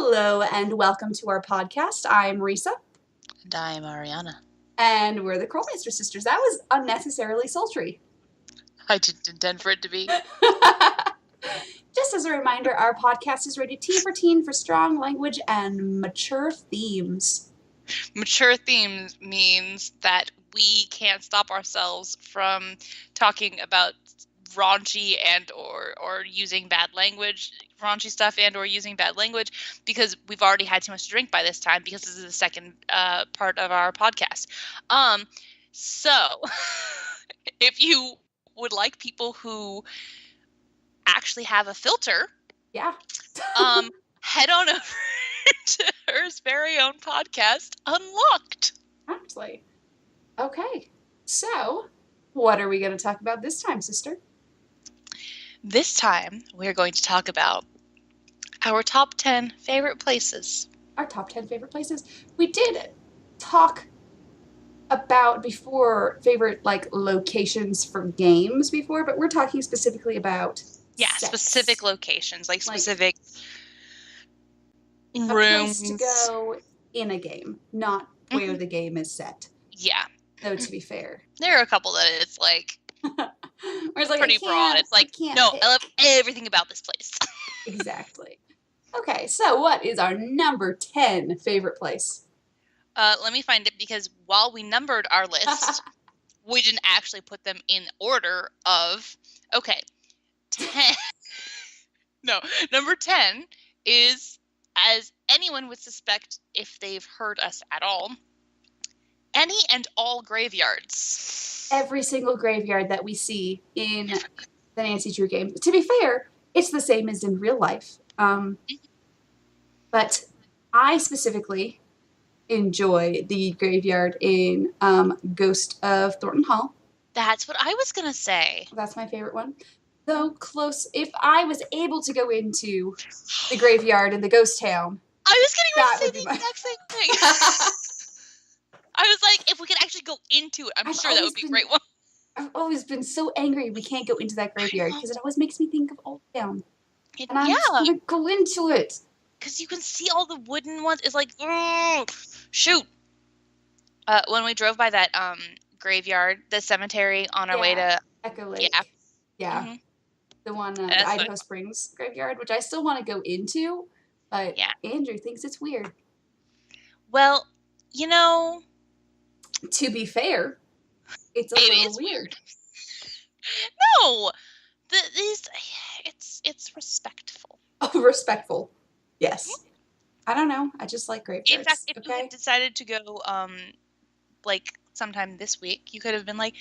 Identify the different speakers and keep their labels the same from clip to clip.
Speaker 1: Hello and welcome to our podcast. I'm Risa.
Speaker 2: And I'm Ariana.
Speaker 1: And we're the Krolmeister sisters. That was unnecessarily sultry.
Speaker 2: I didn't intend for it to be.
Speaker 1: Just as a reminder, our podcast is rated T for teen for strong language and mature themes.
Speaker 2: Mature themes means that we can't stop ourselves from talking about raunchy and or using bad language, raunchy stuff and or using bad language, because we've already had too much to drink by this time, because this is the second part of our podcast. So if you would like people who actually have a filter, head on over to her very own podcast, Unlocked.
Speaker 1: Actually. Okay. So, what are we going to talk about this time, sister?
Speaker 2: This time, we're going to talk about our top 10 favorite places.
Speaker 1: Our top 10 favorite places. We did talk about before favorite locations for games before, but we're talking specifically about sets.
Speaker 2: Specific locations, like specific rooms.
Speaker 1: A place to go in a game, not where the game is set.
Speaker 2: Yeah.
Speaker 1: Though, to be fair,
Speaker 2: there are a couple that it's like
Speaker 1: it's like
Speaker 2: pretty broad. It's like, no, I love everything about this place.
Speaker 1: Exactly. Okay, so what is our number 10 favorite place?
Speaker 2: Let me find it, because while we numbered our list, we didn't actually put them in order of, 10. No, number 10 is, as anyone would suspect if they've heard us at all, any and all graveyards.
Speaker 1: Every single graveyard that we see in the Nancy Drew game. To be fair, it's the same as in real life. But I specifically enjoy the graveyard in Ghost of Thornton Hall.
Speaker 2: That's what I was going to say.
Speaker 1: That's my favorite one. Though close, if I was able to go into the graveyard in the ghost town,
Speaker 2: I was getting ready to say the exact same thing. I was like, if we could actually go into it, I'm sure that would be a great one.
Speaker 1: I've always been so angry we can't go into that graveyard, because it always makes me think of Old Town. And I just want to go into it.
Speaker 2: Because you can see all the wooden ones. It's like, shoot. When we drove by that graveyard, the cemetery on our way to
Speaker 1: Echo Lake. Yeah. Mm-hmm. The one, the Idaho Springs graveyard, which I still want to go into, but Andrew thinks it's weird.
Speaker 2: Well,
Speaker 1: to be fair, it's a little weird.
Speaker 2: No, it's respectful.
Speaker 1: Oh, respectful. Yes. I don't know. I just like graveyards.
Speaker 2: In fact, if you had decided to go, sometime this week, you could have been like,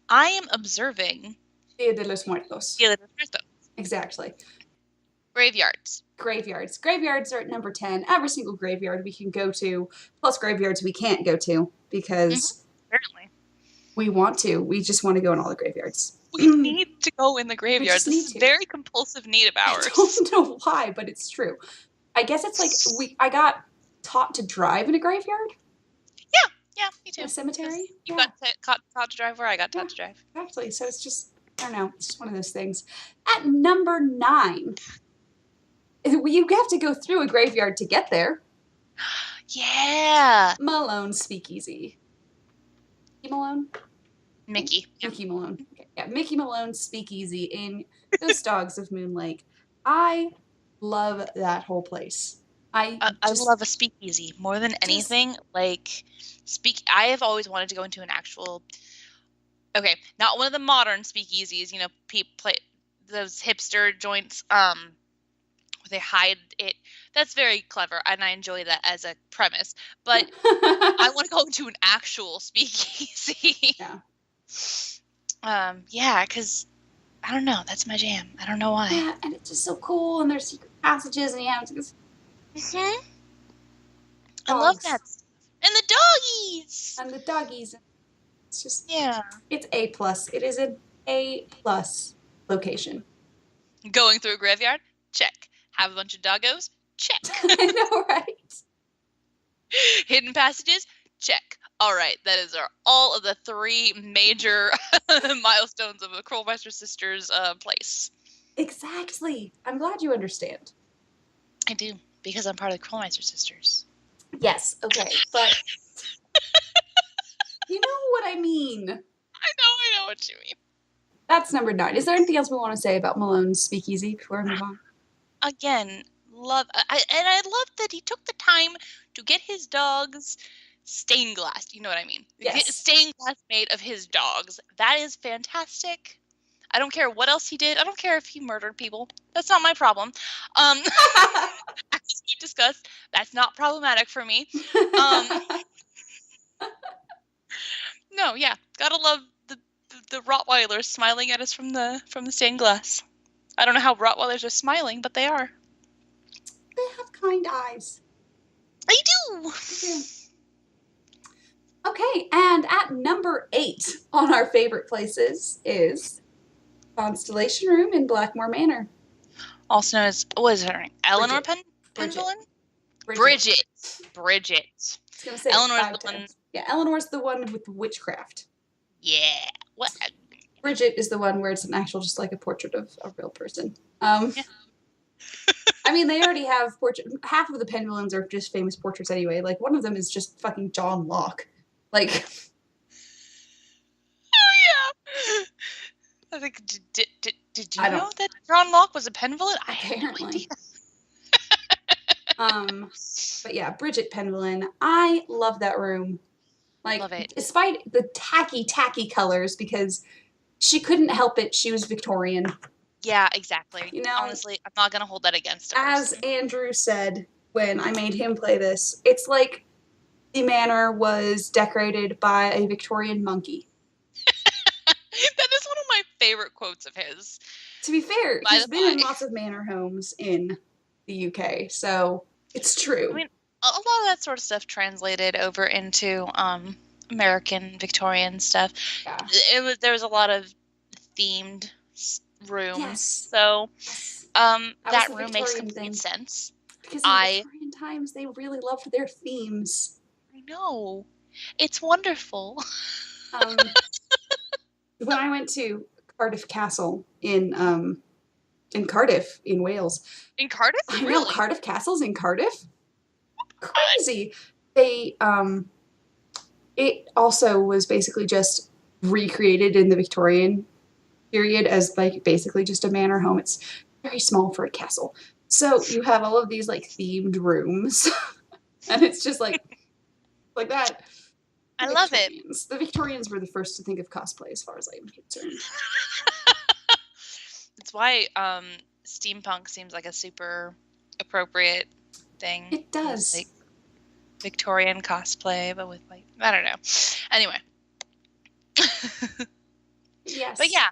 Speaker 2: I am observing
Speaker 1: Dia de los Muertos.
Speaker 2: Dia de los Muertos.
Speaker 1: Exactly.
Speaker 2: Graveyards.
Speaker 1: Graveyards are at number 10. Every single graveyard we can go to, plus graveyards we can't go to, because
Speaker 2: apparently
Speaker 1: we want to. We just want to go in all the graveyards.
Speaker 2: We need to go in the graveyards. This is a very compulsive need of ours.
Speaker 1: I don't know why, but it's true. I guess it's like I got taught to drive in a graveyard.
Speaker 2: Yeah, me too.
Speaker 1: In a cemetery.
Speaker 2: You got taught to drive where I got taught to drive.
Speaker 1: Exactly. So it's just, I don't know. It's just one of those things. At number 9, you have to go through a graveyard to get there.
Speaker 2: Yeah.
Speaker 1: Malone's Speakeasy.
Speaker 2: Mickey
Speaker 1: Malone. Okay. Yeah, Mickey Malone's Speakeasy in Ghost Dogs of Moon Lake. I love that whole place. I
Speaker 2: love a speakeasy more than anything. I have always wanted to go into an actual, not one of the modern speakeasies, those hipster joints, where they hide it. That's very clever, and I enjoy that as a premise. But I want to go into an actual speakeasy. Because I don't know, that's my jam. I don't know why.
Speaker 1: Yeah, and it's just so cool, and there's secret passages, and you have to go.
Speaker 2: I love that. And the doggies.
Speaker 1: It's just it's A+. It is an A+ location.
Speaker 2: Going through a graveyard? Check. Have a bunch of doggos? Check.
Speaker 1: I know, right?
Speaker 2: Hidden passages? Check. All right, that is all of the 3 major milestones of a Krolmeister Sisters place.
Speaker 1: Exactly. I'm glad you understand.
Speaker 2: I do. Because I'm part of the Krolmeister sisters.
Speaker 1: Yes, okay, but you know what I mean.
Speaker 2: I know what you mean.
Speaker 1: That's number 9. Is there anything else we want to say about Malone's Speakeasy before I move on?
Speaker 2: Again, I love that he took the time to get his dogs stained glass. You know what I mean?
Speaker 1: Yes.
Speaker 2: Get stained glass made of his dogs. That is fantastic. I don't care what else he did. I don't care if he murdered people. That's not my problem. As we discussed, that's not problematic for me. No, yeah, gotta love the Rottweilers smiling at us from the stained glass. I don't know how Rottweilers are smiling, but they are.
Speaker 1: They have kind eyes.
Speaker 2: They do.
Speaker 1: They do. Okay, and at number 8 on our favorite places is Constellation Room in Blackmore Manor.
Speaker 2: Also known as, what is her name? Eleanor Pendleton? Bridget. I was
Speaker 1: gonna say Eleanor's the one. Yeah, Eleanor's the one with witchcraft.
Speaker 2: Yeah. What?
Speaker 1: Bridget is the one where it's an actual, just like a portrait of a real person. Yeah. I mean, they already have half of the Pendletons are just famous portraits anyway. Like, one of them is just fucking John Locke. Like.
Speaker 2: Oh yeah. I think did you know that John Locke was a Pendleton?
Speaker 1: Apparently. But yeah, Bridget Pendleton. I love that room. Like,
Speaker 2: love it.
Speaker 1: Despite the tacky colors, because she couldn't help it. She was Victorian.
Speaker 2: Yeah, exactly.
Speaker 1: You know,
Speaker 2: honestly, I'm not gonna hold that against her.
Speaker 1: As Andrew said when I made him play this, it's like the manor was decorated by a Victorian monkey.
Speaker 2: That is one of my favorite quotes of his.
Speaker 1: To be fair, he's been in lots of manor homes in the UK, so it's true.
Speaker 2: I mean, a lot of that sort of stuff translated over into American Victorian stuff. Yeah. There was a lot of themed rooms, yes. So that room makes complete sense.
Speaker 1: Because in Victorian times, they really loved their themes.
Speaker 2: I know, it's wonderful.
Speaker 1: When I went to Cardiff Castle in Cardiff in Wales.
Speaker 2: In Cardiff?
Speaker 1: I know, Cardiff Castle's in Cardiff. Crazy. They it also was basically just recreated in the Victorian period as like basically just a manor home. It's very small for a castle. So you have all of these like themed rooms. And it's just like that.
Speaker 2: I love it.
Speaker 1: The Victorians were the first to think of cosplay, as far as I'm concerned.
Speaker 2: It's why steampunk seems like a super appropriate thing.
Speaker 1: It does.
Speaker 2: Like Victorian cosplay, but with like, I don't know. Anyway.
Speaker 1: Yes.
Speaker 2: But yeah,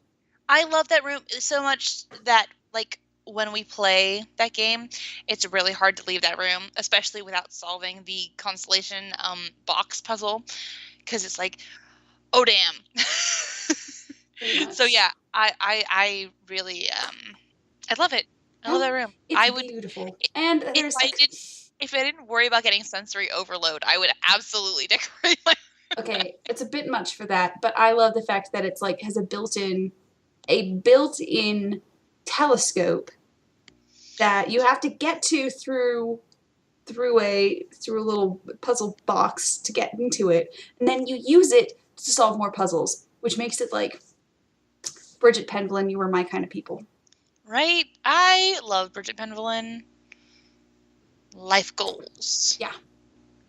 Speaker 2: I love that room so much that like when we play that game, it's really hard to leave that room, especially without solving the Constellation box puzzle, because it's like, oh damn. So yeah, I really I love it. I love that room.
Speaker 1: It's beautiful. And
Speaker 2: if I didn't worry about getting sensory overload, I would absolutely decorate my room.
Speaker 1: Okay, it's a bit much for that, but I love the fact that it's like has a built-in telescope that you have to get to through a little puzzle box to get into it, and then you use it to solve more puzzles, which makes it like Bridget Pendleton, you were my kind of people.
Speaker 2: Right? I love Bridget Pendleton. Life goals.
Speaker 1: Yeah.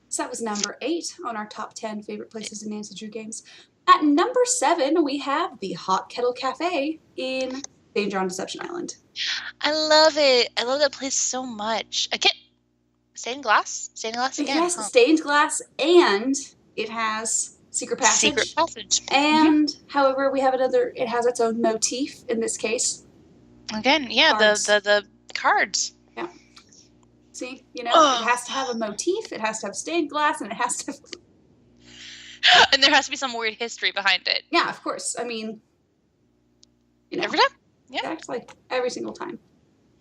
Speaker 1: So that was number 8 on our top 10 favorite places in Nancy Drew games. At number 7, we have the Hot Kettle Cafe in Danger on Deception Island.
Speaker 2: I love it. I love that place so much. Stained glass? Stained glass again?
Speaker 1: Yes, stained glass, and it has Secret Passage. And, however, we have it has its own motif in this case.
Speaker 2: Again, yeah, the cards.
Speaker 1: Yeah. See, it has to have a motif, it has to have stained glass, and it has to
Speaker 2: and there has to be some weird history behind it.
Speaker 1: Yeah, of course. I mean,
Speaker 2: every time? Yeah.
Speaker 1: That's like every single time.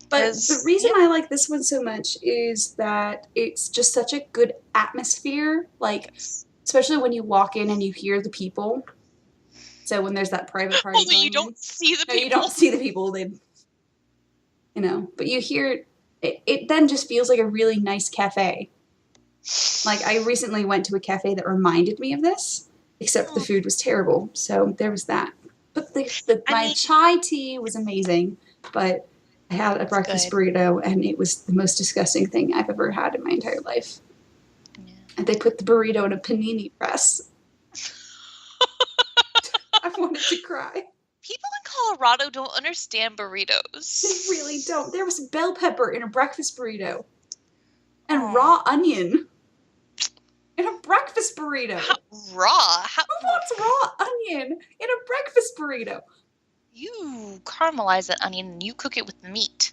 Speaker 1: But the reason I like this one so much is that it's just such a good atmosphere, like, especially when you walk in and you hear the people. So when there's that private party
Speaker 2: you don't see the people.
Speaker 1: You don't see the people. But you hear it then just feels like a really nice cafe. Like, I recently went to a cafe that reminded me of this, except the
Speaker 2: Oh,
Speaker 1: food was terrible. So there was that. But
Speaker 2: I
Speaker 1: my
Speaker 2: mean,
Speaker 1: chai tea was amazing, but I had a
Speaker 2: it's
Speaker 1: breakfast
Speaker 2: good.
Speaker 1: burrito, and it was the most disgusting thing I've ever had in my entire life.
Speaker 2: Yeah.
Speaker 1: And they put the burrito in a panini press. I wanted to cry.
Speaker 2: People in Colorado don't understand
Speaker 1: They
Speaker 2: burritos.
Speaker 1: really don't. There was bell pepper in a breakfast burrito and
Speaker 2: Oh,
Speaker 1: raw onion in a breakfast
Speaker 2: how
Speaker 1: burrito.
Speaker 2: raw? How
Speaker 1: Who wants raw onion in a breakfast burrito?
Speaker 2: you caramelize that onion and you cook it with the meat?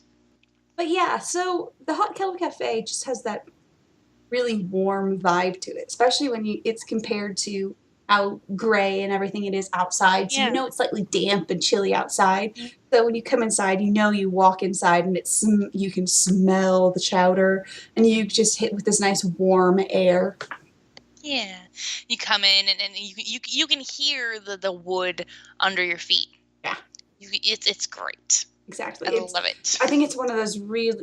Speaker 1: But yeah, so the Hot Kettle Cafe just has that really warm vibe to it, especially when it's compared to how gray and everything it is outside. So you
Speaker 2: Yeah.
Speaker 1: know it's slightly damp and chilly outside.
Speaker 2: Mhm.
Speaker 1: So when you come inside, you know you walk inside and you can smell the chowder, and you just hit with this nice warm air.
Speaker 2: Yeah. You come in and you can hear the wood under your feet.
Speaker 1: Yeah,
Speaker 2: It's great.
Speaker 1: exactly.
Speaker 2: I love it.
Speaker 1: I think it's one of those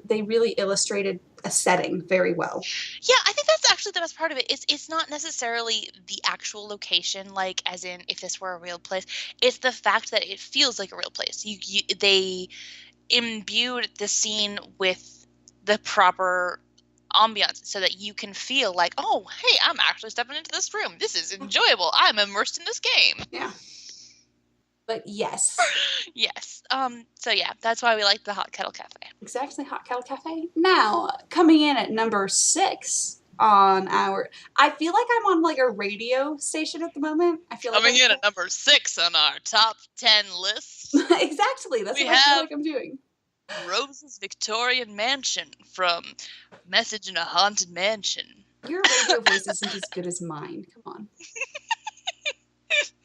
Speaker 1: they really illustrated a setting very well.
Speaker 2: Yeah, I think that's actually the best part of it. It's not necessarily the actual location, like as in if this were a real place. It's the fact that it feels like a real place. They imbued the scene with the proper ambiance so that you can feel like, oh, hey, I'm actually stepping into this room. This is enjoyable. I'm immersed in this game.
Speaker 1: Yeah, but yes.
Speaker 2: Yes. So yeah, that's why we like the Hot Kettle Cafe.
Speaker 1: Exactly, Hot Kettle Cafe. Now, coming in at number 6 on our. I feel like I'm on like a radio station at the moment. I feel like
Speaker 2: Coming
Speaker 1: I'm.
Speaker 2: in at number 6 on our top 10 list,
Speaker 1: Exactly, that's
Speaker 2: we
Speaker 1: what I feel
Speaker 2: have
Speaker 1: like I'm doing.
Speaker 2: Rose's Victorian Mansion from Message in a Haunted Mansion.
Speaker 1: Your radio voice isn't as good as mine. Come on.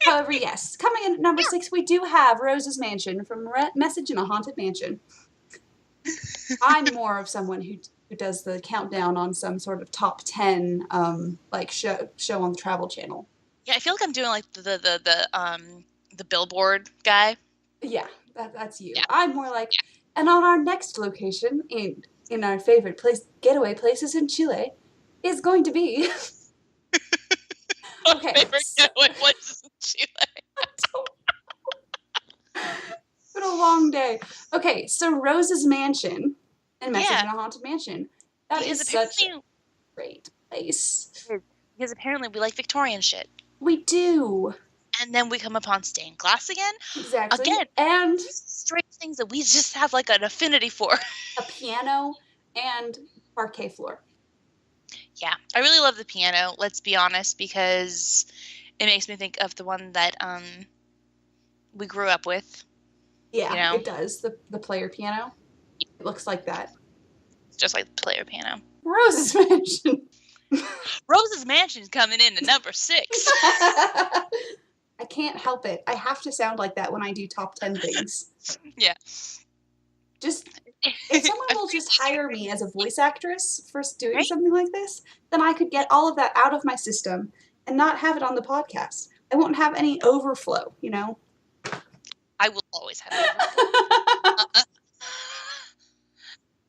Speaker 1: However, yes, coming in at number 6, we do have Rose's Mansion from Message in a Haunted Mansion. I'm more of someone who does the countdown on some sort of top 10 like show on the Travel Channel.
Speaker 2: Yeah, I feel like I'm doing like the Billboard guy.
Speaker 1: Yeah, that's you.
Speaker 2: Yeah.
Speaker 1: I'm more like, and on our next location in our favorite getaway places in Chile, is going to be.
Speaker 2: My
Speaker 1: Okay,
Speaker 2: favorite
Speaker 1: so,
Speaker 2: getaway places in Chile.
Speaker 1: it's been a long day. Okay, so Rose's Mansion and Message
Speaker 2: Yeah,
Speaker 1: in a Haunted Mansion. That
Speaker 2: because
Speaker 1: is such a
Speaker 2: apparently
Speaker 1: great place.
Speaker 2: because apparently we like Victorian shit.
Speaker 1: We do.
Speaker 2: And then we come upon stained glass again.
Speaker 1: Exactly.
Speaker 2: Again,
Speaker 1: And
Speaker 2: strange things that we just have like an affinity for.
Speaker 1: a piano and parquet floor.
Speaker 2: Yeah, I really love the piano, let's be honest, because it makes me think of the one that we grew up with.
Speaker 1: Yeah,
Speaker 2: You know?
Speaker 1: it does. The player piano. It looks like that.
Speaker 2: It's just like the player piano.
Speaker 1: Rose's Mansion.
Speaker 2: Rose's Mansion's coming in at number 6.
Speaker 1: I can't help it. I have to sound like that when I do top 10 things.
Speaker 2: Yeah.
Speaker 1: Just if someone will just hire me as a voice actress for doing something like this, then I could get all of that out of my system and not have it on the podcast. I won't have any overflow, you know?
Speaker 2: I will always have overflow.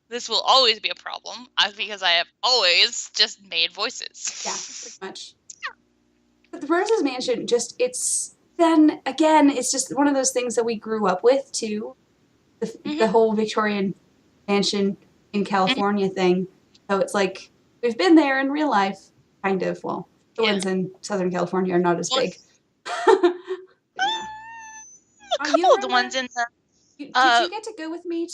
Speaker 2: This will always be a problem because I have always just made voices.
Speaker 1: Yeah, pretty much. But the Rose's Mansion, it's just one of those things that we grew up with too. The whole Victorian mansion in California thing. So it's like we've been there in real life, kind of. Well, the ones in Southern California are not as big. Yeah.
Speaker 2: A couple of the ones in the.
Speaker 1: Did you get to go with me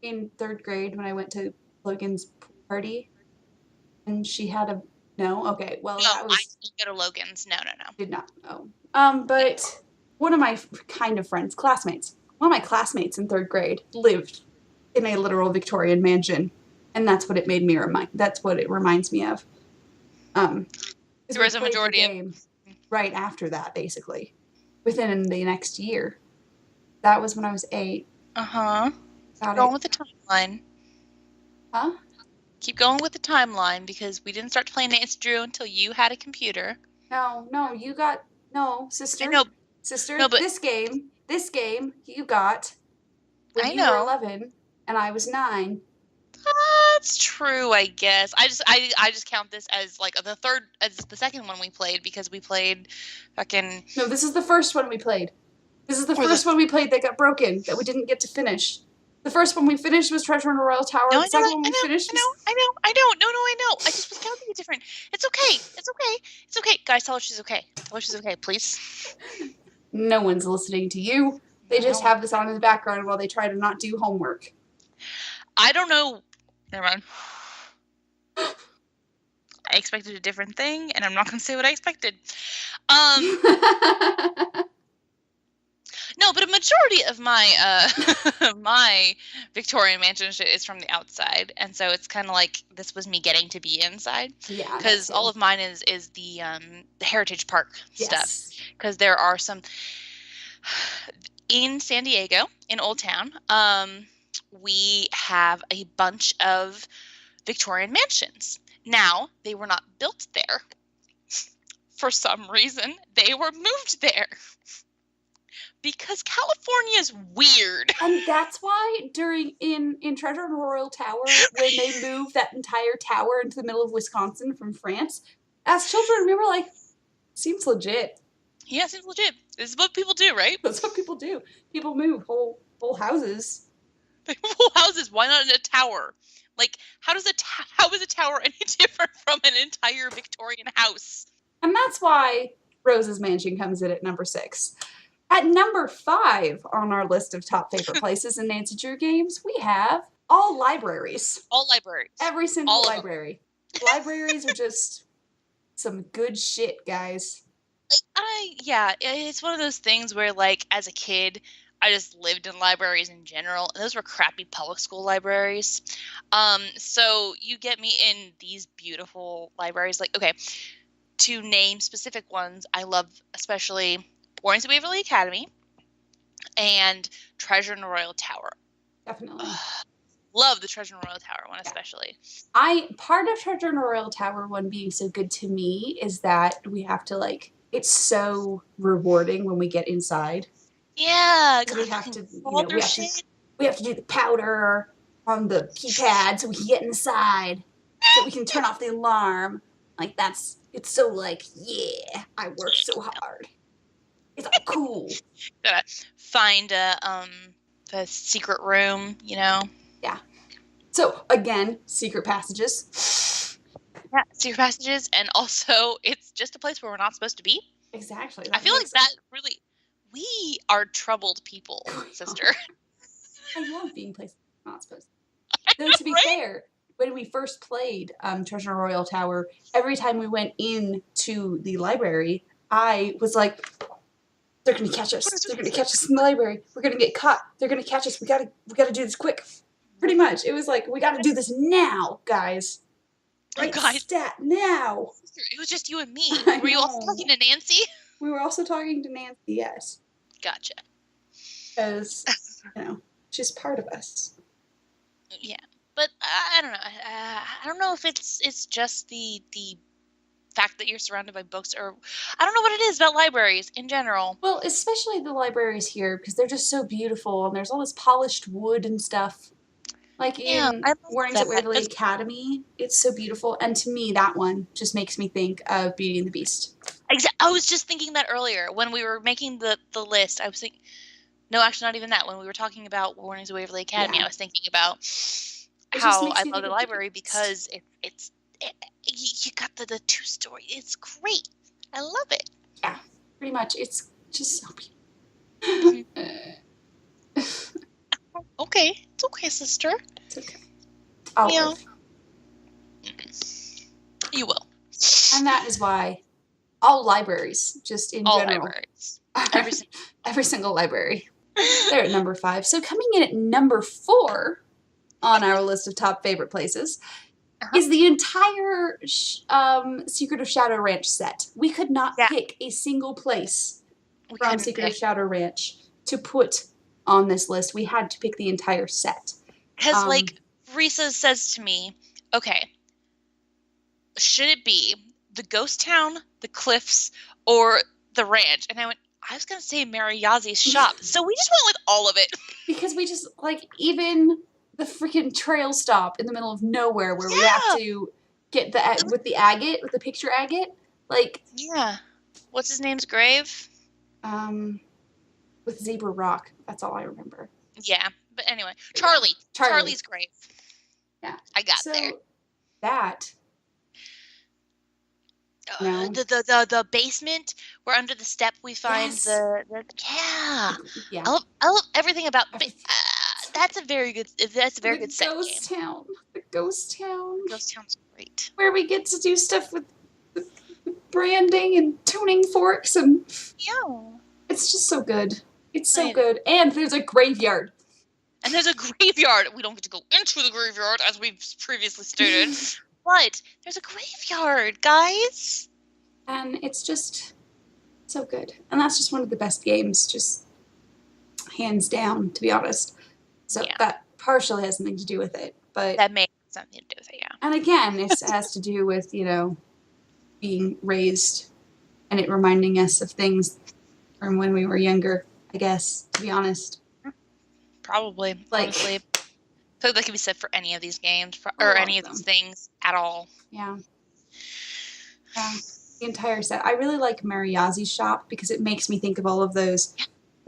Speaker 1: in 3rd grade when I went to Logan's party? And she had a no. Okay, well
Speaker 2: No,
Speaker 1: that was.
Speaker 2: I didn't go to Logan's. No.
Speaker 1: Did not. Oh. But one of my kind of friends, classmates, one of my classmates in 3rd grade lived in a literal Victorian mansion, and that's what it made me remind. That's what it reminds me of.
Speaker 2: There was a majority
Speaker 1: of right after that, basically, within the next year. That was when I was 8.
Speaker 2: Keep going with the timeline.
Speaker 1: Huh?
Speaker 2: Keep going with the timeline because we didn't start playing Nancy Drew until you had a computer.
Speaker 1: No, you got sister. Sister.
Speaker 2: No, but
Speaker 1: this game you got when
Speaker 2: I
Speaker 1: you
Speaker 2: know.
Speaker 1: were 11 and I was 9.
Speaker 2: That's true, I guess. I just count this as like the second one we played because we played fucking
Speaker 1: No, this is the first one we played. This is the
Speaker 2: or
Speaker 1: first one we played that got broken, that we didn't get to finish. The first one we finished was Treasure in a Royal Tower.
Speaker 2: No,
Speaker 1: The second one we finished was...
Speaker 2: I know. No, I know. I just was counting it different. It's okay. It's okay. It's okay. Guys, tell her she's okay. Tell her she's okay, please.
Speaker 1: No one's listening to you. They just have this on in the background while they try to not do homework.
Speaker 2: I don't know. Never mind. I expected a different thing, and I'm not going to say what I expected. No, but a majority of my my Victorian mansion shit is from the outside, and so it's kind of like this was me getting to be inside.
Speaker 1: Yeah,
Speaker 2: because all of mine is the Heritage Park stuff. Because there are some in San Diego in Old Town. We have a bunch of Victorian mansions. Now they were not built there. For some reason, they were moved there. Because California is weird.
Speaker 1: And that's why in Treasure in a Royal Tower, when they moved that entire tower into the middle of Wisconsin from France, as children, we were like, seems legit.
Speaker 2: Yeah, seems legit. This is what people do, right?
Speaker 1: That's what people do. People move whole houses.
Speaker 2: They move whole houses. Why not in a tower? Like, how is a tower any different from an entire Victorian house?
Speaker 1: And that's why Rose's mansion comes in at number 6. At number 5 on our list of top favorite places in Nancy Drew games, we have all libraries.
Speaker 2: All libraries.
Speaker 1: Every single library. Libraries are just some good shit, guys.
Speaker 2: Like, it's one of those things where, like, as a kid, I just lived in libraries in general, and those were crappy public school libraries. So you get me in these beautiful libraries. Like, okay, to name specific ones, I love especially Warrens of Waverly Academy and Treasure in the Royal Tower.
Speaker 1: Definitely.
Speaker 2: Love the Treasure in the Royal Tower one, especially.
Speaker 1: Part of Treasure in the Royal Tower one being so good to me is that we have to, like, it's so rewarding when we get inside.
Speaker 2: Yeah.
Speaker 1: We have to, we have to do the powder on the keypad so we can get inside, so we can turn off the alarm. Like, it's so like, yeah, I worked so hard. It's all cool.
Speaker 2: Gotta find the secret room, Yeah.
Speaker 1: So again, secret passages.
Speaker 2: Yeah, secret passages, and also it's just a place where we're not supposed to be.
Speaker 1: Exactly.
Speaker 2: I feel like that really, we are troubled people, sister.
Speaker 1: I love being places we're not supposed to. Though to be fair, when we first played Treasure in a Royal Tower, every time we went into the library, I was like, they're going to catch us. They're going to catch us in the library. We're going to get caught. They're going to catch us. We got to do this quick. Pretty much. It was like, we got to do this now, guys. Right, stat now.
Speaker 2: It was just you and me. Were you also talking to Nancy?
Speaker 1: We were also talking to Nancy, yes.
Speaker 2: Gotcha.
Speaker 1: Because, she's part of us.
Speaker 2: Yeah. But I don't know. I don't know if it's just the fact that you're surrounded by books, or I don't know what it is about libraries in general.
Speaker 1: Well, especially the libraries here, because they're just so beautiful, and there's all this polished wood and stuff. Like in Warrens at Waverly Academy, it's so beautiful, and to me, that one just makes me think of Beauty and the Beast.
Speaker 2: I was just thinking that earlier when we were making the list. I was thinking, no, actually, not even that. When we were talking about Warrens at Waverly Academy, I was thinking about how I love the library because you got the 2-story. It's great. I love it.
Speaker 1: Yeah, pretty much. It's just so beautiful.
Speaker 2: Okay. It's okay, sister.
Speaker 1: It's okay.
Speaker 2: You will.
Speaker 1: And that is why all libraries, just in
Speaker 2: all
Speaker 1: general.
Speaker 2: Libraries.
Speaker 1: Every single library. They're at number 5. So coming in at number 4 on our list of top favorite places is the entire Secret of Shadow Ranch set. We could not pick a single place from Secret of Shadow Ranch to put on this list. We had to pick the entire set.
Speaker 2: Because, like, Risa says to me, okay, should it be the ghost town, the cliffs, or the ranch? And I was going to say Mariazi's shop. So we just went with all of it.
Speaker 1: Because we just, like, even the freaking trail stop in the middle of nowhere where we have
Speaker 2: Yeah.
Speaker 1: to get with the picture agate, like
Speaker 2: Yeah. What's his name's grave?
Speaker 1: um with Zebra Rock. That's all I remember.
Speaker 2: Yeah. But anyway,
Speaker 1: But yeah,
Speaker 2: Charlie.
Speaker 1: Charlie.
Speaker 2: Charlie's grave.
Speaker 1: Yeah.
Speaker 2: I got there.
Speaker 1: So that, no.
Speaker 2: The basement where under the step we find
Speaker 1: Yes.
Speaker 2: yeah.
Speaker 1: Yeah.
Speaker 2: I love everything about
Speaker 1: Everything.
Speaker 2: that's a very good
Speaker 1: The
Speaker 2: set game.
Speaker 1: ghost town. The ghost town.
Speaker 2: Ghost Town's great.
Speaker 1: Where we get to do stuff with branding and tuning forks, and
Speaker 2: Yeah.
Speaker 1: it's just so good. It's so
Speaker 2: Right.
Speaker 1: good. And there's a graveyard.
Speaker 2: And there's a graveyard. We don't get to go into the graveyard as we've previously stated. But there's a graveyard, guys.
Speaker 1: And it's just so good. And that's just one of the best games, just hands down, to be honest. So
Speaker 2: Yeah.
Speaker 1: that partially has something to do with it. But
Speaker 2: That may have something to do with it, yeah.
Speaker 1: and again, it has to do with, being raised and it reminding us of things from when we were younger, I guess, to be honest.
Speaker 2: Probably,
Speaker 1: Like,
Speaker 2: honestly. I feel like that could be said for any of these games,
Speaker 1: A
Speaker 2: or
Speaker 1: lot
Speaker 2: any
Speaker 1: of
Speaker 2: of these
Speaker 1: them.
Speaker 2: things at all.
Speaker 1: Yeah. Yeah. The entire set. I really like Mariazi's shop because it makes me think of all of those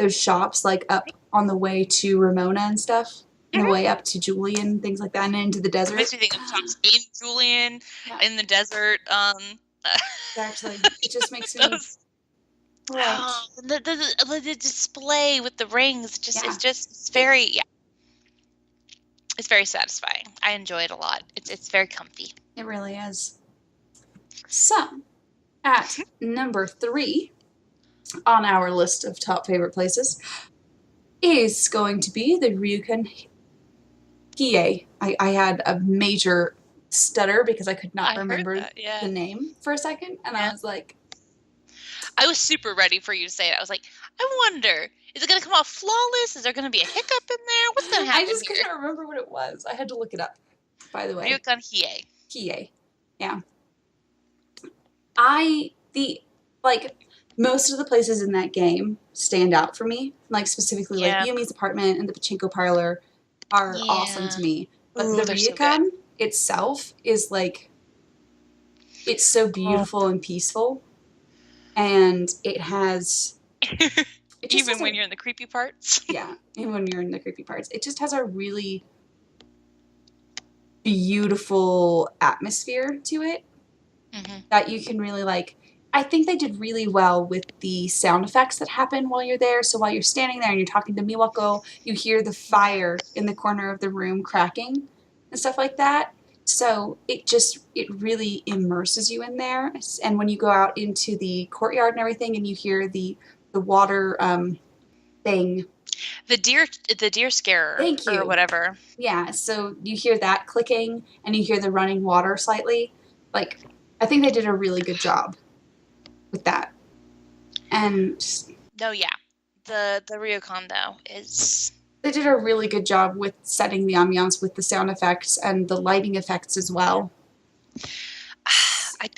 Speaker 1: shops like up on the way to Ramona and stuff. And the way up to Julian, things like that, and into the desert.
Speaker 2: It makes me think of shops in Julian,
Speaker 1: Yeah.
Speaker 2: in the desert.
Speaker 1: Exactly. It just makes me
Speaker 2: Those-
Speaker 1: right.
Speaker 2: Oh, the display with the rings,
Speaker 1: Yeah.
Speaker 2: it's very, yeah. It's very satisfying. I enjoy it a lot. It's very comfy.
Speaker 1: It really is. So, at number 3 on our list of top favorite places is going to be the Ryukyu Hiei. I had a major stutter because I could not remember the name for a second, and I was like,
Speaker 2: I was super ready for you to say it. I was like, I wonder, is it going to come out flawless? Is there going to be a hiccup in there? What's going to happen
Speaker 1: I just
Speaker 2: here?
Speaker 1: couldn't remember what it was. I had to look it up, by the way.
Speaker 2: Ryukyu Hiei.
Speaker 1: Hiei. Yeah. Most of the places in that game stand out for me. Like, specifically, like Yumi's apartment and the pachinko parlor are awesome to me. But the Ryukyu itself is like, it's so beautiful and peaceful. And it has...
Speaker 2: Even when you're in the creepy parts?
Speaker 1: Yeah, even when you're in the creepy parts. It just has a really beautiful atmosphere to it that you can really like. I think they did really well with the sound effects that happen while you're there. So while you're standing there and you're talking to Miwako, you hear the fire in the corner of the room cracking and stuff like that. So it really immerses you in there. And when you go out into the courtyard and everything and you hear the water thing.
Speaker 2: The deer scarer.
Speaker 1: Thank you.
Speaker 2: Or whatever.
Speaker 1: Yeah, so you hear that clicking and you hear the running water slightly. Like, I think they did a really good job with that. And
Speaker 2: no, yeah. The Ryukyu though is...
Speaker 1: They did a really good job with setting the ambiance with the sound effects and the lighting effects as well.
Speaker 2: I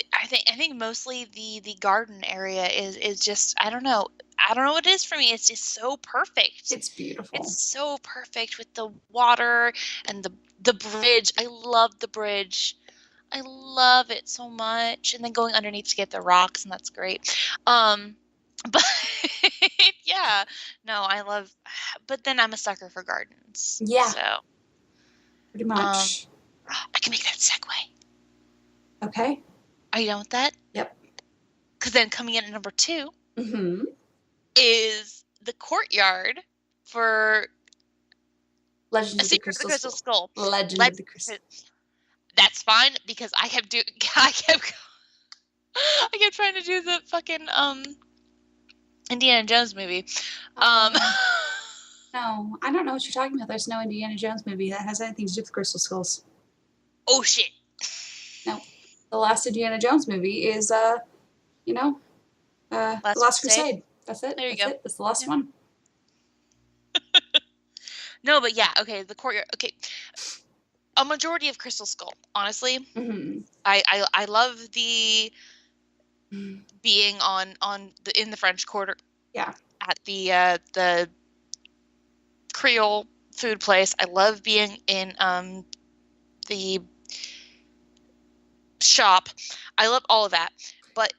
Speaker 2: think mostly the garden area is just, I don't know what it is for me. It's just so perfect.
Speaker 1: It's beautiful.
Speaker 2: It's so perfect with the water and the bridge. I love the bridge. I love it so much. And then going underneath to get the rocks, and that's great. But yeah, no, I love. But then I'm a sucker for gardens.
Speaker 1: Yeah.
Speaker 2: So
Speaker 1: pretty much.
Speaker 2: I can make that segue.
Speaker 1: Okay.
Speaker 2: Are you done with that?
Speaker 1: Yep.
Speaker 2: Because then coming in at number 2 is the courtyard for
Speaker 1: Legend of the
Speaker 2: Secret of the Crystal Skull.
Speaker 1: Legend of the Crystal.
Speaker 2: That's fine because I kept trying to do the fucking Indiana Jones movie.
Speaker 1: No, I don't know what you're talking about. There's no Indiana Jones movie that has anything to do with Crystal Skulls.
Speaker 2: Oh shit.
Speaker 1: No. The last Indiana Jones movie is The Last Crusade. That's it.
Speaker 2: There you go.
Speaker 1: That's the last one.
Speaker 2: No, but yeah, okay, the courtyard. Okay. A majority of Crystal Skull, honestly. I love the being in the French Quarter.
Speaker 1: Yeah.
Speaker 2: At the Creole food place. I love being in the shop. I love all of that. But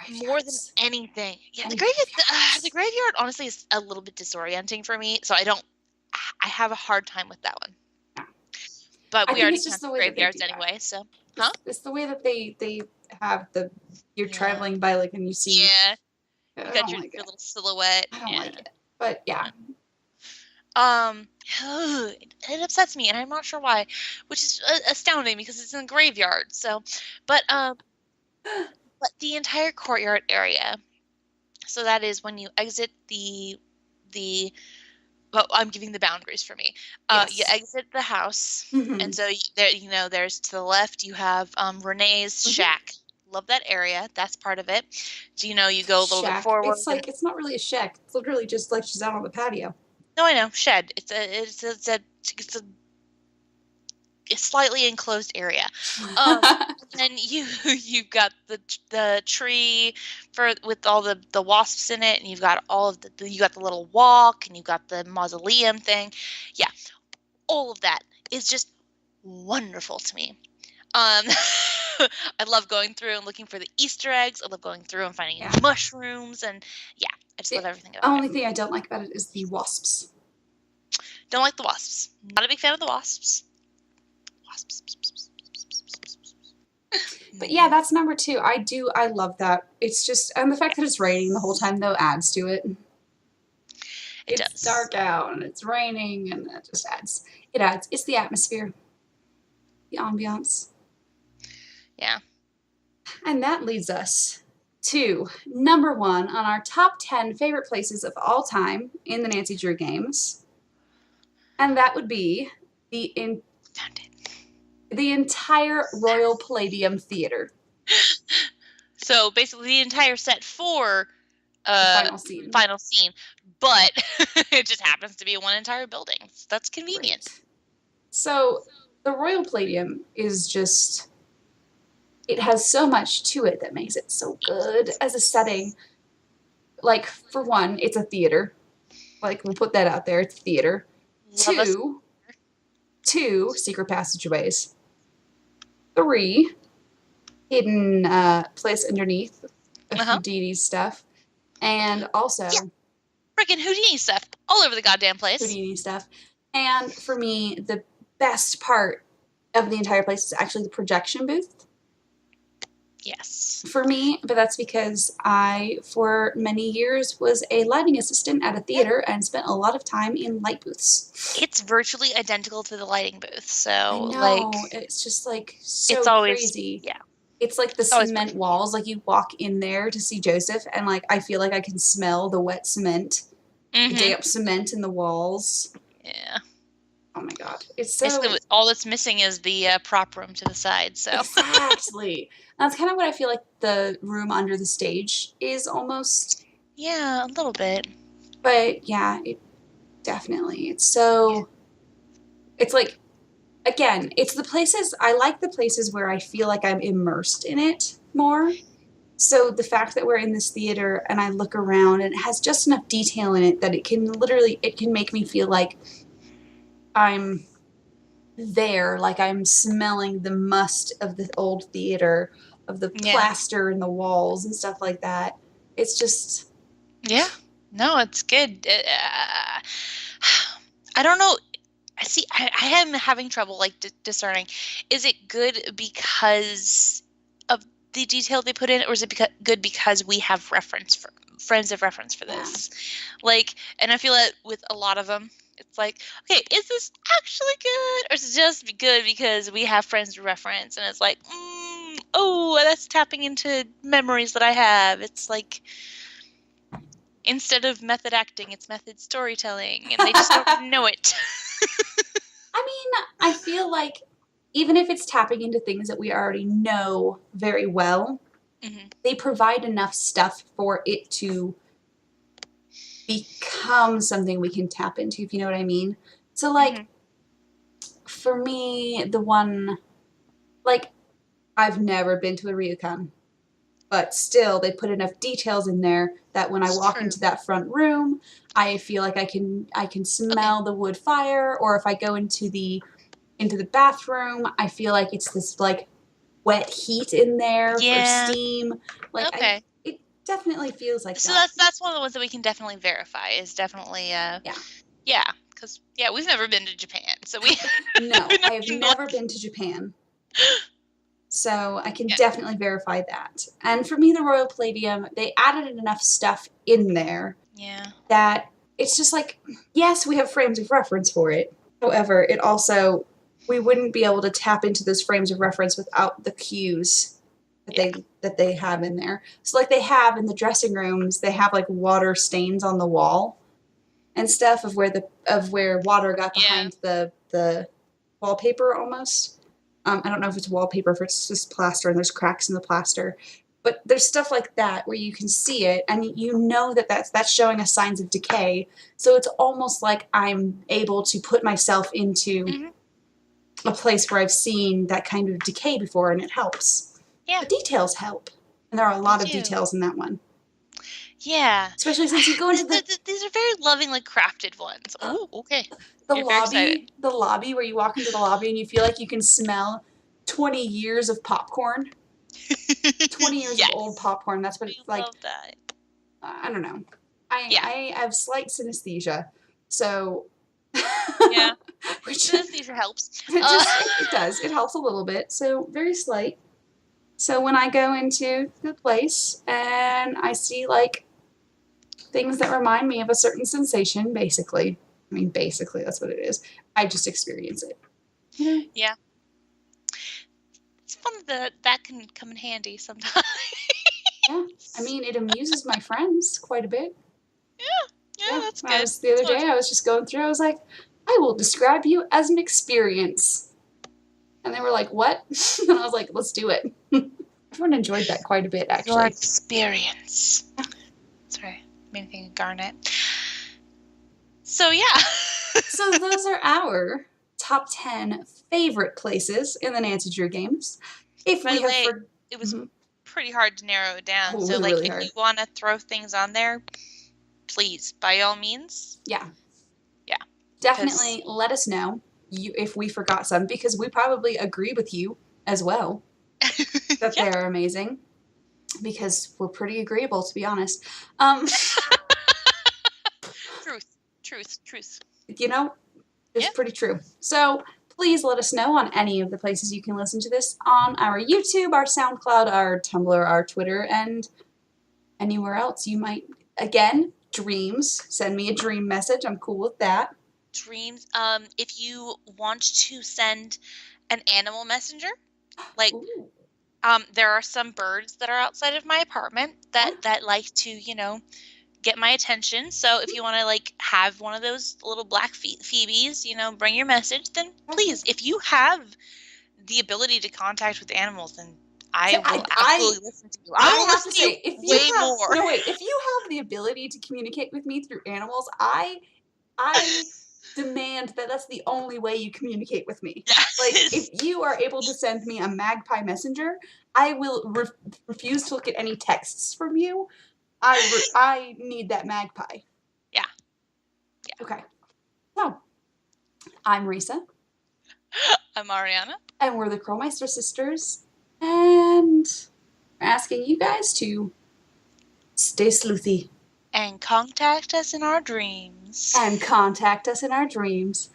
Speaker 1: And
Speaker 2: more than
Speaker 1: graveyards.
Speaker 2: anything, yeah,
Speaker 1: And
Speaker 2: the
Speaker 1: graveyards.
Speaker 2: graveyard honestly is a little bit disorienting for me, so I have a hard time with that one.
Speaker 1: Yeah.
Speaker 2: But
Speaker 1: I
Speaker 2: we
Speaker 1: think
Speaker 2: already
Speaker 1: it's just
Speaker 2: count
Speaker 1: the
Speaker 2: the
Speaker 1: way that they
Speaker 2: graveyards
Speaker 1: do that.
Speaker 2: anyway, so huh?
Speaker 1: It's the way that they have you're
Speaker 2: Yeah.
Speaker 1: traveling by like and you see.
Speaker 2: Yeah.
Speaker 1: I
Speaker 2: You got
Speaker 1: don't like
Speaker 2: your
Speaker 1: it.
Speaker 2: little silhouette.
Speaker 1: I don't
Speaker 2: Yeah.
Speaker 1: like it. But yeah.
Speaker 2: It upsets me, and I'm not sure why, which is astounding because it's in a graveyard. So, but but the entire courtyard area. So that is when you exit the. Well, I'm giving the boundaries for me. You
Speaker 1: Yes.
Speaker 2: exit the house, and
Speaker 1: Mm-hmm.
Speaker 2: so there, there's to the left you have Renee's
Speaker 1: Mm-hmm.
Speaker 2: shack. Love that area. That's part of it. So you go a little bit
Speaker 1: Shack.
Speaker 2: forward,
Speaker 1: It's
Speaker 2: and
Speaker 1: like it's not really a shack. It's literally just like she's out on the patio.
Speaker 2: no, I know shed. It's a slightly enclosed area. And then you've got the tree with all the wasps in it, and you've got all of you got the little walk, and you've got the mausoleum thing. Yeah, all of that is just wonderful to me. Um, I love going through and looking for the Easter eggs. I love going through and finding
Speaker 1: Yeah.
Speaker 2: mushrooms, and yeah, I just
Speaker 1: The
Speaker 2: love everything about
Speaker 1: only
Speaker 2: it.
Speaker 1: thing I don't like about it is the wasps.
Speaker 2: Don't like the wasps. Not a big fan of the wasps. Wasps.
Speaker 1: But yeah, that's number two. I love that. It's just, and the fact that it's raining the whole time though adds to it.
Speaker 2: It
Speaker 1: It's
Speaker 2: does.
Speaker 1: dark out and it's raining and it just adds. It adds. It's the atmosphere, the ambiance.
Speaker 2: Yeah.
Speaker 1: And that leads us to number one on our top 10 favorite places of all time in the Nancy Drew games. And that would be the in
Speaker 2: Found it.
Speaker 1: the entire Royal Palladium Theater.
Speaker 2: So basically the entire set for
Speaker 1: The final scene.
Speaker 2: final scene, but it just happens to be one entire building. So that's convenient.
Speaker 1: Right. So the Royal Palladium is just, it has so much to it that makes it so good as a setting. Like, for one, it's a theater. Like, we'll put that out there. It's a theater.
Speaker 2: Love us.
Speaker 1: Two secret passageways. Three, hidden place underneath Houdini's stuff. And also
Speaker 2: freaking Houdini stuff all over the goddamn place.
Speaker 1: Houdini stuff. And for me, the best part of the entire place is actually the projection booth.
Speaker 2: Yes.
Speaker 1: For me, but that's because I, for many years, was a lighting assistant at a theater and spent a lot of time in light booths.
Speaker 2: It's virtually identical to the lighting booth. So,
Speaker 1: I know,
Speaker 2: like,
Speaker 1: it's just like so
Speaker 2: it's always
Speaker 1: crazy.
Speaker 2: Yeah.
Speaker 1: It's like the
Speaker 2: It's always
Speaker 1: cement walls. Like you walk in there to see Joseph, and like I feel like I can smell the wet cement, the damp cement in the walls.
Speaker 2: Yeah.
Speaker 1: Oh my god, it's so.
Speaker 2: Basically, all that's missing is the prop room to the side. So
Speaker 1: exactly, that's kind of what I feel like the room under the stage is almost.
Speaker 2: Yeah, a little bit.
Speaker 1: But yeah, it definitely. It's so. It's like, again, it's the places I like the places where I feel like I'm immersed in it more. So the fact that we're in this theater and I look around and it has just enough detail in it that it can make me feel like I'm there, like I'm smelling the must of the old theater, of the plaster in the walls and stuff like that. It's just.
Speaker 2: Yeah. No, it's good. I don't know. See, I am having trouble like discerning. Is it good because of the detail they put in, or is it good because we have friends of reference for this? Like, and I feel that with a lot of them, it's like, okay, is this actually good, or is it just good because we have friends to reference? And it's like, oh, that's tapping into memories that I have. It's like, instead of method acting, it's method storytelling, and they just don't know it.
Speaker 1: I mean, I feel like even if it's tapping into things that we already know very well, they provide enough stuff for it to become something we can tap into, if you know what I mean. So, like, for me, the one, like, I've never been to a Ryukan. but still they put enough details in there that when I
Speaker 2: It's
Speaker 1: walk
Speaker 2: true.
Speaker 1: into that front room, I feel like I can
Speaker 2: Okay.
Speaker 1: smell the wood fire, or if I go into the bathroom, I feel like it's this like wet heat in there for
Speaker 2: Yeah.
Speaker 1: steam. Like I
Speaker 2: Okay.
Speaker 1: it definitely feels like
Speaker 2: So
Speaker 1: that.
Speaker 2: that's one of the ones that we can definitely verify is definitely
Speaker 1: Yeah.
Speaker 2: yeah, because yeah, we've never been to Japan, so we
Speaker 1: No, I have
Speaker 2: can
Speaker 1: never
Speaker 2: look.
Speaker 1: been to Japan. So I can
Speaker 2: Yeah.
Speaker 1: definitely verify that. And for me, the Royal Palladium, they added enough stuff in there
Speaker 2: Yeah.
Speaker 1: that it's just like, yes, we have frames of reference for it. However, it also, we wouldn't be able to tap into those frames of reference without the cues
Speaker 2: Yeah.
Speaker 1: that they have in there. So like they have in the dressing rooms, they have like water stains on the wall and stuff of where water got
Speaker 2: Yeah.
Speaker 1: behind the wallpaper almost. I don't know if it's wallpaper, if it's just plaster and there's cracks in the plaster, but there's stuff like that where you can see it and you know that that's showing us signs of decay. So it's almost like I'm able to put myself into
Speaker 2: Hmm.
Speaker 1: a place where I've seen that kind of decay before, and it helps.
Speaker 2: Yeah.
Speaker 1: The details help, and there are a
Speaker 2: They
Speaker 1: lot of
Speaker 2: do.
Speaker 1: details in that one,
Speaker 2: Yeah.
Speaker 1: especially since you go into
Speaker 2: These are very lovingly crafted ones. Oh, okay. Get very excited.
Speaker 1: the lobby where you walk into the lobby and you feel like you can smell 20 years of popcorn. 20 years of old
Speaker 2: Yes.
Speaker 1: popcorn. That's what
Speaker 2: We
Speaker 1: it's like.
Speaker 2: love that.
Speaker 1: I don't know.
Speaker 2: Yeah.
Speaker 1: I have slight synesthesia, so
Speaker 2: Yeah.
Speaker 1: which
Speaker 2: Synesthesia helps.
Speaker 1: it just it does. It helps a little bit. So very slight. So when I go into the place and I see like things that remind me of a certain sensation, basically, I mean basically that's what it is. I just experience it. You know?
Speaker 2: Yeah. It's fun that can come in handy sometimes.
Speaker 1: Yeah. I mean it amuses my friends quite a bit.
Speaker 2: Yeah,
Speaker 1: Yeah,
Speaker 2: that's
Speaker 1: when I
Speaker 2: good.
Speaker 1: was the other day, I was just going through. I was like, I will describe you as an experience, and they were like, "What?" And I was like, "Let's do it." Everyone enjoyed that quite a bit,
Speaker 2: Your
Speaker 1: actually.
Speaker 2: experience. Sorry, main thing Garnet. So yeah.
Speaker 1: So those are our top 10 favorite places in the Nancy Drew games. If
Speaker 2: By
Speaker 1: we
Speaker 2: the
Speaker 1: have
Speaker 2: way,
Speaker 1: for,
Speaker 2: it was
Speaker 1: mhm.
Speaker 2: pretty hard to narrow it down.
Speaker 1: Oh, it
Speaker 2: So
Speaker 1: was
Speaker 2: like
Speaker 1: really
Speaker 2: if you
Speaker 1: hard.
Speaker 2: want to throw things on there, please, by all means.
Speaker 1: Yeah,
Speaker 2: Yeah. Because
Speaker 1: definitely let us know if we forgot some, because we probably agree with you as well that
Speaker 2: yep.
Speaker 1: they're amazing, because we're pretty agreeable, to be honest.
Speaker 2: Truth. Truth. Truth.
Speaker 1: You know, it's
Speaker 2: Yep.
Speaker 1: pretty true. So please let us know on any of the places you can listen to this on our YouTube, our SoundCloud, our Tumblr, our Twitter, and anywhere else you might. Again, dreams. Send me a dream message. I'm cool with that.
Speaker 2: Dreams. If you want to send an animal messenger, like
Speaker 1: Ooh.
Speaker 2: there are some birds that are outside of my apartment
Speaker 1: Yeah.
Speaker 2: that like to, get my attention. So if you want to like have one of those little black phoebes, bring your message, then please, if you have the ability to contact with animals, then I
Speaker 1: So
Speaker 2: will absolutely listen to you. I
Speaker 1: I
Speaker 2: will
Speaker 1: have
Speaker 2: listen
Speaker 1: to
Speaker 2: to you
Speaker 1: say, if you
Speaker 2: way
Speaker 1: have
Speaker 2: more.
Speaker 1: no wait, if you have the ability to communicate with me through animals, I demand that that's the only way you communicate with me. Like, if
Speaker 2: Yes.
Speaker 1: you are able to send me a magpie messenger, I will refuse to look at any texts from you. I need that magpie.
Speaker 2: Yeah.
Speaker 1: Okay. So, I'm Risa,
Speaker 2: I'm Ariana.
Speaker 1: and we're the Krolmeister sisters, and we're asking you guys to stay sleuthy
Speaker 2: And contact us in our dreams.
Speaker 1: and contact us in our dreams.